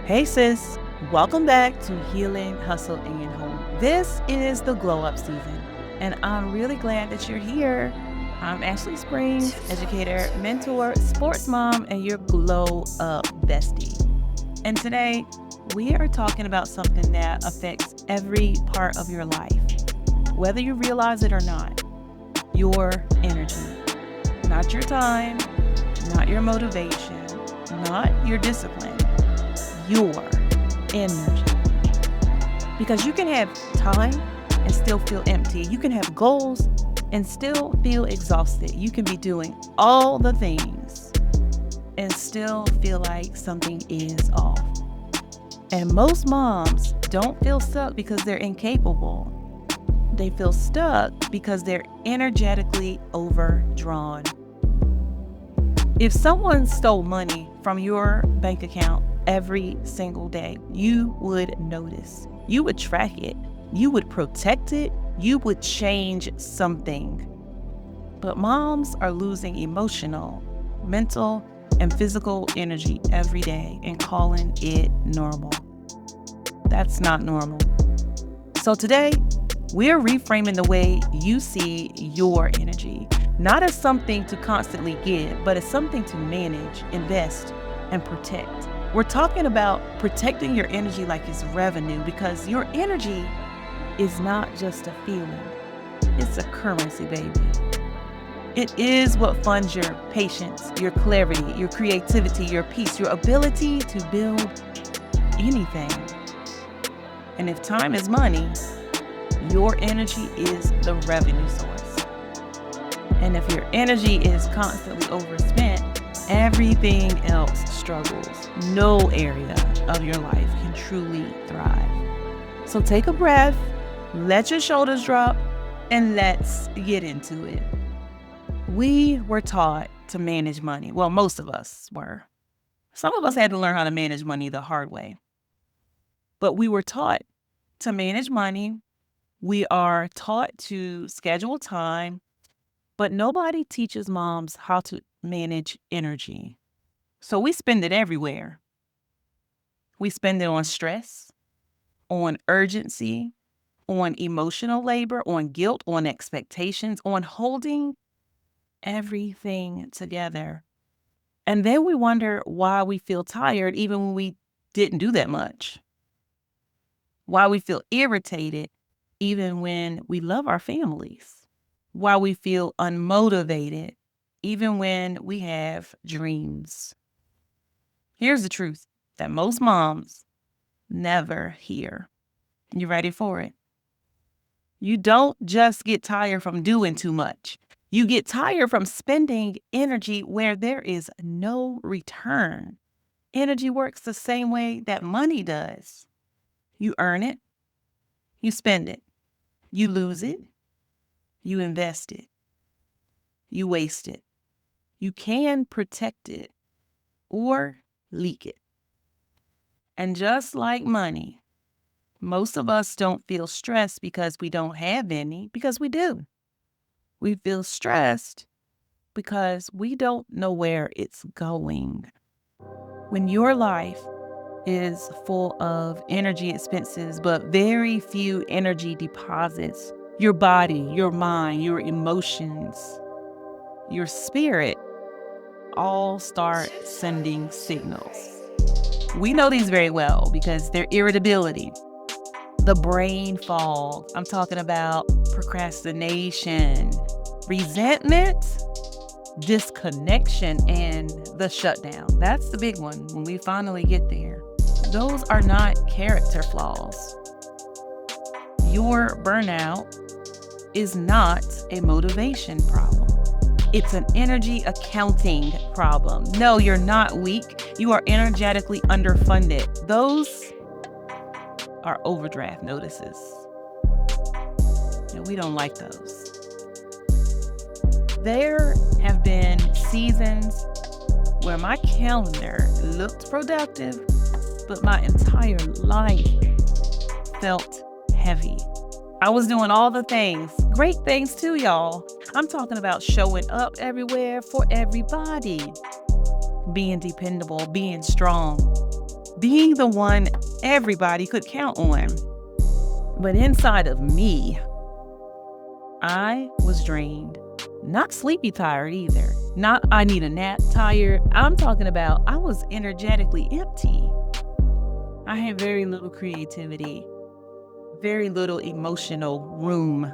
Hey sis, welcome back to Healing, Hustle, and Home. This is the glow up season, and I'm really glad that you're here. I'm Ashley Springs, educator, mentor, sports mom, and your glow up bestie. And today we are talking about something that affects every part of your life, whether you realize it or not. Your energy, not your time, not your motivation, not your discipline, your energy. Because you can have time and still feel empty. You can have goals and still feel exhausted. You can be doing all the things and still feel like something is off. And most moms don't feel stuck because they're incapable. They feel stuck because they're energetically overdrawn. If someone stole money from your bank account every single day, you would notice. You would track it. You would protect it. You would change something. But moms are losing emotional, mental, and physical energy every day and calling it normal. That's not normal. So today, we're reframing the way you see your energy, not as something to constantly give, but as something to manage, invest, and protect. We're talking about protecting your energy like it's revenue, because your energy is not just a feeling. It's a currency, baby. It is what funds your patience, your clarity, your creativity, your peace, your ability to build anything. And if time is money, your energy is the revenue source. And if your energy is constantly overspent, everything else struggles. No area of your life can truly thrive. So take a breath, let your shoulders drop, and let's get into it. We were taught to manage money. Well, most of us were. Some of us had to learn how to manage money the hard way. But we were taught to manage money. We are taught to schedule time, but nobody teaches moms how to manage energy. So we spend it everywhere. We spend it on stress, on urgency, on emotional labor, on guilt, on expectations, on holding everything together. And then we wonder why we feel tired even when we didn't do that much. Why we feel irritated even when we love our families. Why we feel unmotivated even when we have dreams. Here's the truth that most moms never hear. You ready for it? You don't just get tired from doing too much. You get tired from spending energy where there is no return. Energy works the same way that money does. You earn it, you spend it, you lose it, you invest it, you waste it. You can protect it or leak it. And just like money, most of us don't feel stressed because we don't have any, because we do. We feel stressed because we don't know where it's going. When your life is full of energy expenses, but very few energy deposits, your body, your mind, your emotions, your spirit all start sending signals. We know these very well because they're irritability, the brain fog. I'm talking about procrastination, resentment, disconnection, and the shutdown. That's the big one when we finally get there. Those are not character flaws. Your burnout is not a motivation problem. It's an energy accounting problem. No, you're not weak. You are energetically underfunded. Those are overdraft notices. And we don't like those. There have been seasons where my calendar looked productive, but my entire life felt heavy. I was doing all the things, great things too, y'all. I'm talking about showing up everywhere for everybody, being dependable, being strong, being the one everybody could count on. But inside of me, I was drained. Not sleepy tired either. Not I need a nap tired. I'm talking about I was energetically empty. I had very little creativity, very little emotional room.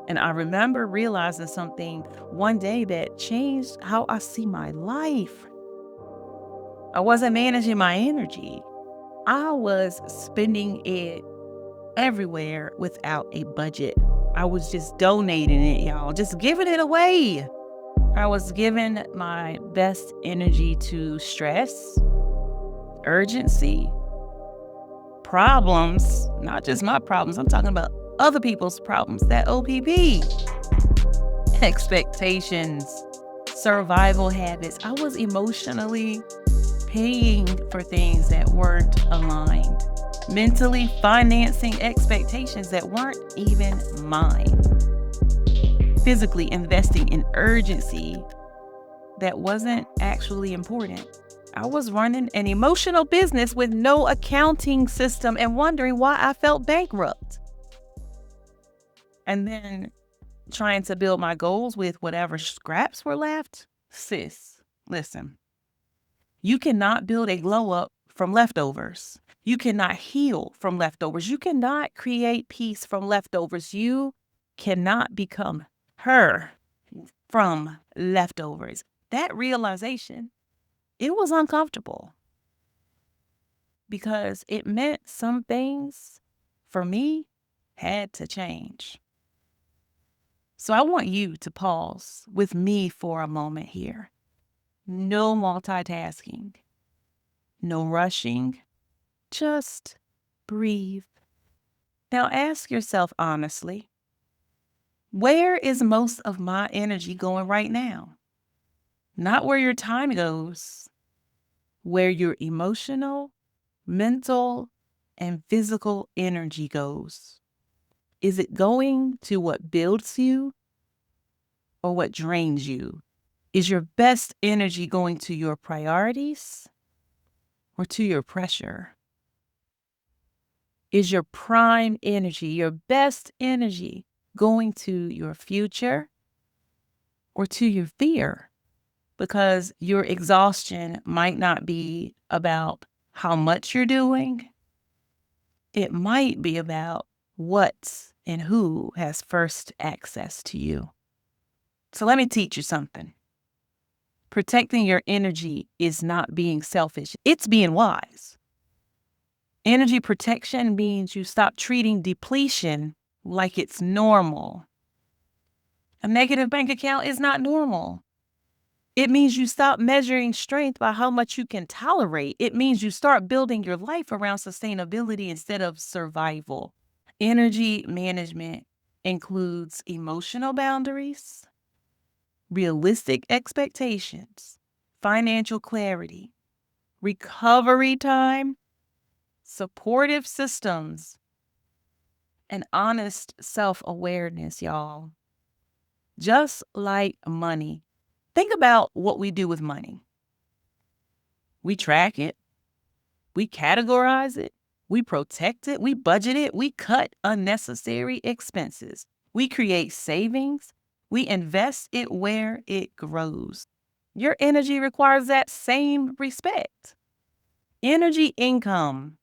And I remember realizing something one day that changed how I see my life. I wasn't managing my energy. I was spending it everywhere without a budget. I was just donating it, y'all, just giving it away. I was giving my best energy to stress, urgency, problems, not just my problems. I'm talking about other people's problems, that OPP, expectations, survival habits. I was emotionally paying for things that weren't aligned, mentally financing expectations that weren't even mine, physically investing in urgency that wasn't actually important. I was running an emotional business with no accounting system and wondering why I felt bankrupt. And then trying to build my goals with whatever scraps were left. Sis, listen, you cannot build a glow up from leftovers. You cannot heal from leftovers. You cannot create peace from leftovers. You cannot become her from leftovers. That realization, it was uncomfortable because it meant some things for me had to change. So I want you to pause with me for a moment here. No multitasking, no rushing, just breathe. Now ask yourself honestly, where is most of my energy going right now? Not where your time goes, where your emotional, mental, and physical energy goes. Is it going to what builds you or what drains you? Is your best energy going to your priorities or to your pressure? Is your prime energy, your best energy, going to your future or to your fear? Because your exhaustion might not be about how much you're doing. It might be about what and who has first access to you. So let me teach you something. Protecting your energy is not being selfish. It's being wise. Energy protection means you stop treating depletion like it's normal. A negative bank account is not normal. It means you stop measuring strength by how much you can tolerate. It means you start building your life around sustainability instead of survival. Energy management includes emotional boundaries, realistic expectations, financial clarity, recovery time, supportive systems, and honest self-awareness, y'all. Just like money. Think about what we do with money. We track it, we categorize it, we protect it, we budget it, we cut unnecessary expenses, we create savings, we invest it where it grows. Your energy requires that same respect. Energy income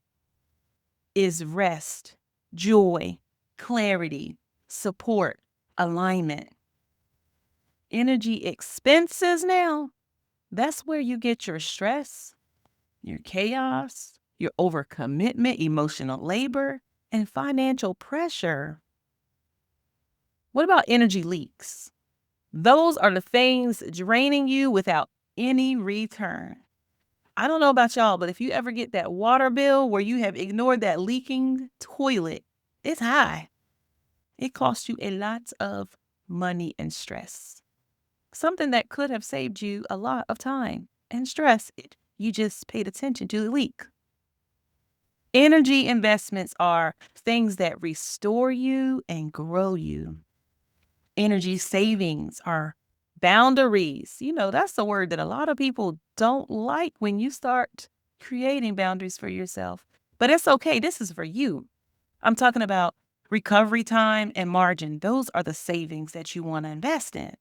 is rest, joy, clarity, support, alignment. Energy expenses now, that's where you get your stress, your chaos, your overcommitment, emotional labor, and financial pressure. What about energy leaks? Those are the things draining you without any return. I don't know about y'all, but if you ever get that water bill where you have ignored that leaking toilet, it's high. It costs you a lot of money and stress. Something that could have saved you a lot of time and stress. You just paid attention to the leak. Energy investments are things that restore you and grow you. Energy savings are boundaries. You know, that's the word that a lot of people don't like when you start creating boundaries for yourself. But it's okay. This is for you. I'm talking about recovery time and margin. Those are the savings that you want to invest in.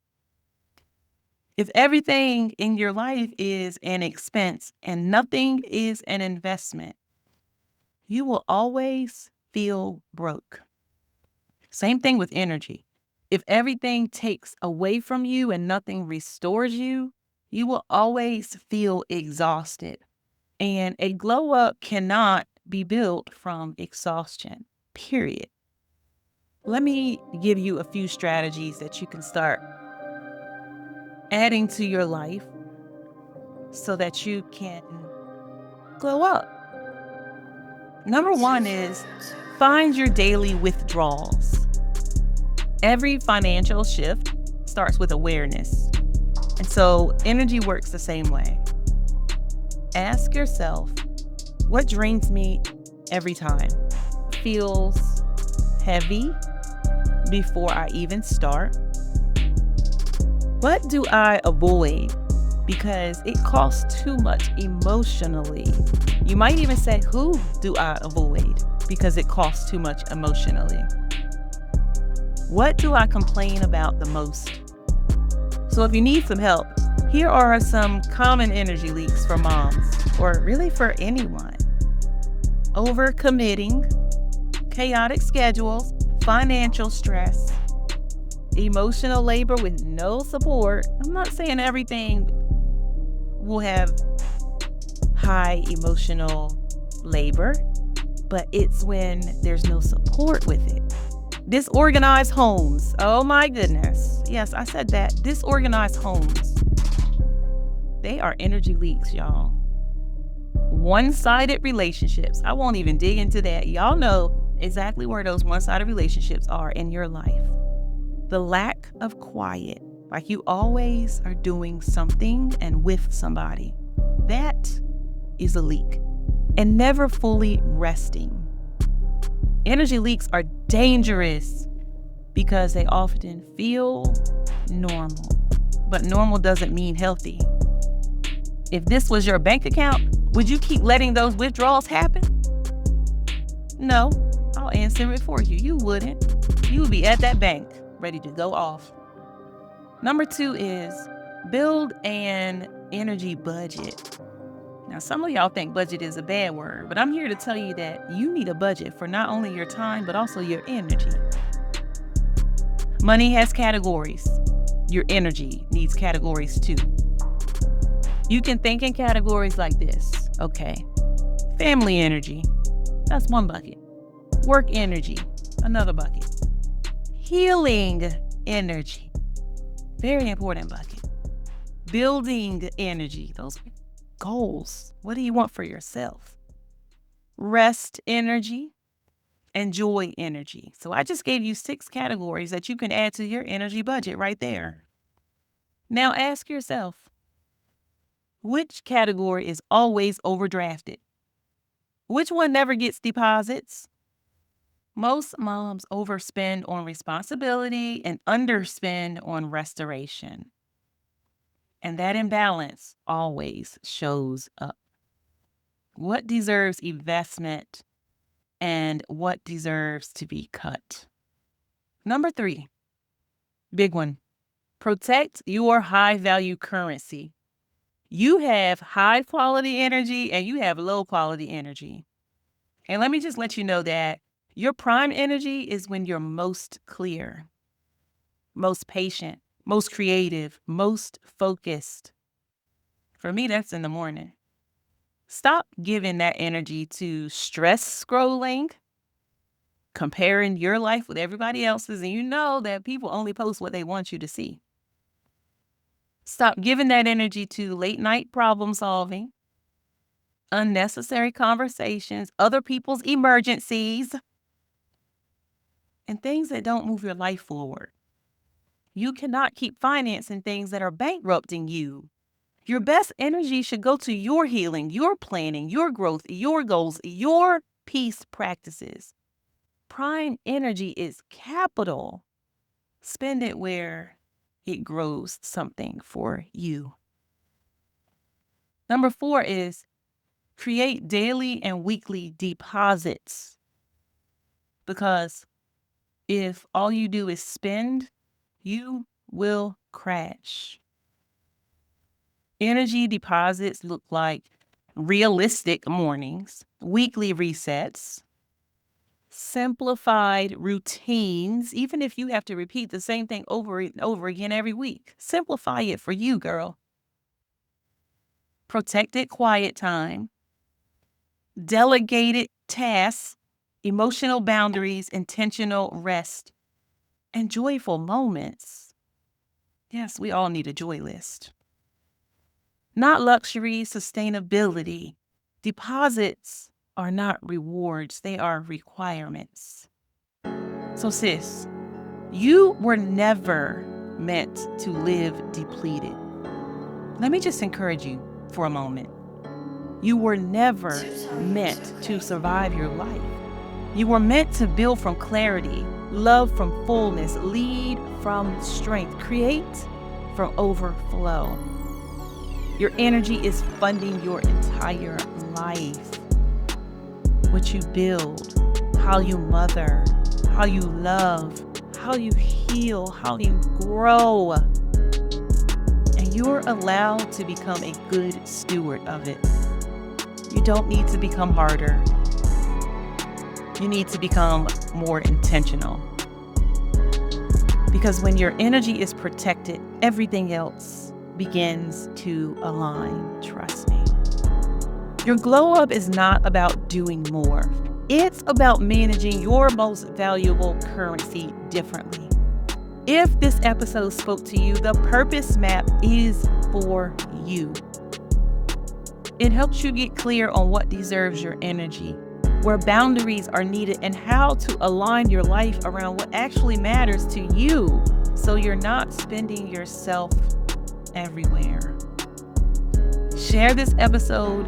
If everything in your life is an expense and nothing is an investment, you will always feel broke. Same thing with energy. If everything takes away from you and nothing restores you, you will always feel exhausted. And a glow up cannot be built from exhaustion, period. Let me give you a few strategies that you can start adding to your life so that you can glow up. Number one is find your daily withdrawals. Every financial shift starts with awareness. And so energy works the same way. Ask yourself, what drains me every time? Feels heavy before I even start? What do I avoid because it costs too much emotionally? You might even say, who do I avoid because it costs too much emotionally? What do I complain about the most? So if you need some help, here are some common energy leaks for moms, or really for anyone. Overcommitting, chaotic schedules, financial stress, emotional labor with no support. I'm not saying everything will have high emotional labor, but it's when there's no support with it. Disorganized homes. Oh my goodness. Yes, I said that. Disorganized homes. They are energy leaks, y'all. One-sided relationships. I won't even dig into that. Y'all know exactly where those one-sided relationships are in your life. The lack of quiet, like you always are doing something and with somebody. That is a leak. And never fully resting. Energy leaks are dangerous because they often feel normal, but normal doesn't mean healthy. If this was your bank account, would you keep letting those withdrawals happen? No, I'll answer it for you. You wouldn't. You would be at that bank ready to go off. Number 2 is build an energy budget. Now, some of y'all think budget is a bad word, but I'm here to tell you that you need a budget for not only your time, but also your energy. Money has categories. Your energy needs categories too. You can think in categories like this. Okay. Family energy. That's one bucket. Work energy. Another bucket. Healing energy. Very important bucket. Building energy. Those are goals. What do you want for yourself? Rest energy and joy energy. So I just gave you 6 categories that you can add to your energy budget right there. Now ask yourself, which category is always overdrafted? Which one never gets deposits? Most moms overspend on responsibility and underspend on restoration. And that imbalance always shows up. What deserves investment and what deserves to be cut? Number 3, big one, protect your high value currency. You have high quality energy and you have low quality energy. And let me just let you know that your prime energy is when you're most clear, most patient, most creative, most focused. For me, that's in the morning. Stop giving that energy to stress scrolling, comparing your life with everybody else's, and you know that people only post what they want you to see. Stop giving that energy to late night problem solving, unnecessary conversations, other people's emergencies, and things that don't move your life forward. You cannot keep financing things that are bankrupting you. Your best energy should go to your healing, your planning, your growth, your goals, your peace practices. Prime energy is capital. Spend it where it grows something for you. Number 4 is Create daily and weekly deposits, because if all you do is spend, you will crash. Energy deposits look like realistic mornings, weekly resets, simplified routines, even if you have to repeat the same thing over and over again every week. Simplify it for you, girl. Protected quiet time, delegated tasks, emotional boundaries, intentional rest, and joyful moments. Yes, we all need a joy list. Not luxury, sustainability. Deposits are not rewards, they are requirements. So, sis, you were never meant to live depleted. Let me just encourage you for a moment. You were never meant to survive your life. You were meant to build from clarity, love from fullness, lead from strength, create from overflow. Your energy is funding your entire life. What you build, how you mother, how you love, how you heal, how you grow. And you're allowed to become a good steward of it. You don't need to become harder. You need to become more intentional. Because when your energy is protected, everything else begins to align. Trust me. Your glow up is not about doing more. It's about managing your most valuable currency differently. If this episode spoke to you, the purpose map is for you. It helps you get clear on what deserves your energy, where boundaries are needed, and how to align your life around what actually matters to you, so you're not spending yourself everywhere. Share this episode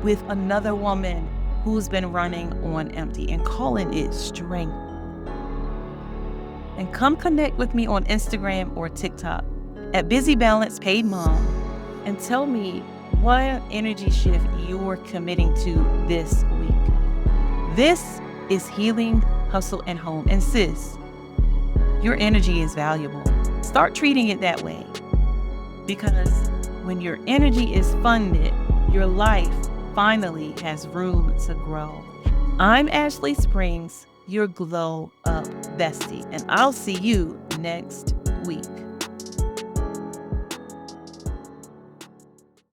with another woman who's been running on empty and calling it strength. And come connect with me on Instagram or TikTok at Busy Balance Paid Mom, and tell me what energy shift you're committing to this week. This is Healing, Hustle, and Home. And sis, your energy is valuable. Start treating it that way. Because when your energy is funded, your life finally has room to grow. I'm Ashley Springs, your Glow Up bestie, and I'll see you next week.